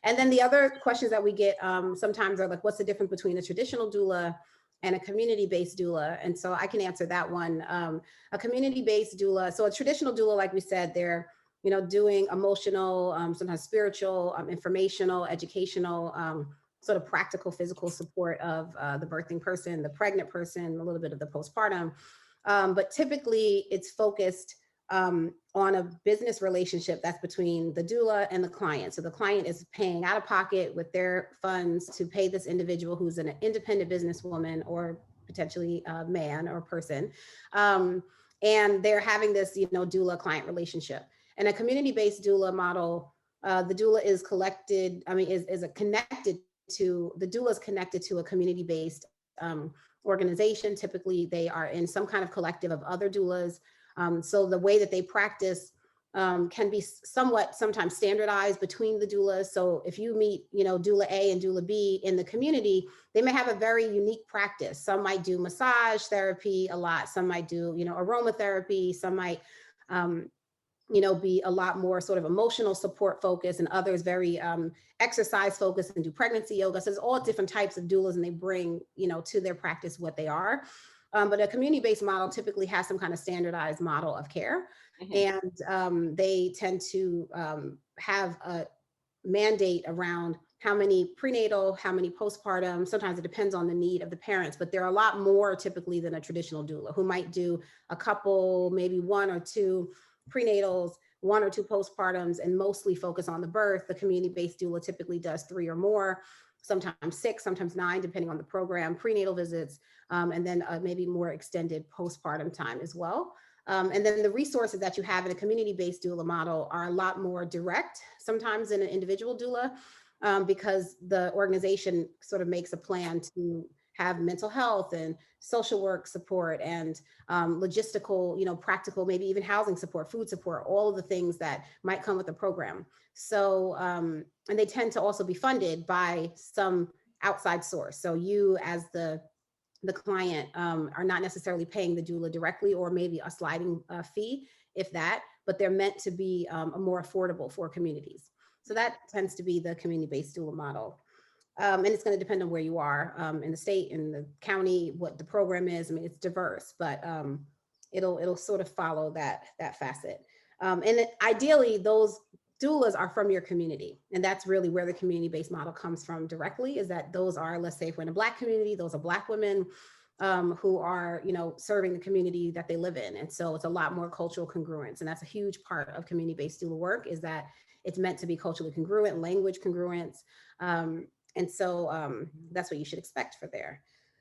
And then the other questions that we get sometimes are like, what's the difference between a traditional doula and a community-based doula? And so I can answer that one. A community-based doula, so a traditional doula, like we said, they're doing emotional, sometimes spiritual, informational, educational, sort of practical physical support of the birthing person, the pregnant person, a little bit of the postpartum. But typically it's focused on a business relationship that's between the doula and the client. So the client is paying out of pocket with their funds to pay this individual who's an independent businesswoman or potentially a man or person. And they're having this, doula client relationship. And a community-based doula model, the doula is connected to, the doula is connected to a community-based organization. Typically, they are in some kind of collective of other doulas. So the way that they practice can be sometimes standardized between the doulas. So if you meet, doula A and doula B in the community, they may have a very unique practice. Some might do massage therapy a lot. Some might do, aromatherapy. Some might, be a lot more sort of emotional support focused, and others very exercise focused and do pregnancy yoga. So there's all different types of doulas, and they bring, to their practice what they are. But a community-based model typically has some kind of standardized model of care. And they tend to have a mandate around how many prenatal, how many postpartum. Sometimes it depends on the need of the parents, but they're a lot more typically than a traditional doula, who might do a couple, maybe 1 or 2 prenatals, 1 or 2 postpartums, and mostly focus on the birth. The community-based doula typically does 3 or more, sometimes 6, sometimes 9, depending on the program, prenatal visits, and then maybe more extended postpartum time as well. And then the resources that you have in a community-based doula model are a lot more direct, sometimes in an individual doula, because the organization sort of makes a plan to have mental health and social work support and logistical, practical, maybe even housing support, food support, all of the things that might come with the program. So, and they tend to also be funded by some outside source. So you as the client are not necessarily paying the doula directly, or maybe a sliding fee, if that, but they're meant to be more affordable for communities. So that tends to be the community-based doula model. And it's going to depend on where you are in the state, in the county, what the program is. I mean, it's diverse, but it'll sort of follow that facet. And ideally, those doulas are from your community. And that's really where the community-based model comes from directly, is that those are, let's say if we're in a Black community, those are Black women who are, serving the community that they live in. And so it's a lot more cultural congruence. And that's a huge part of community-based doula work, is that it's meant to be culturally congruent, language congruence. And so that's what you should expect for there.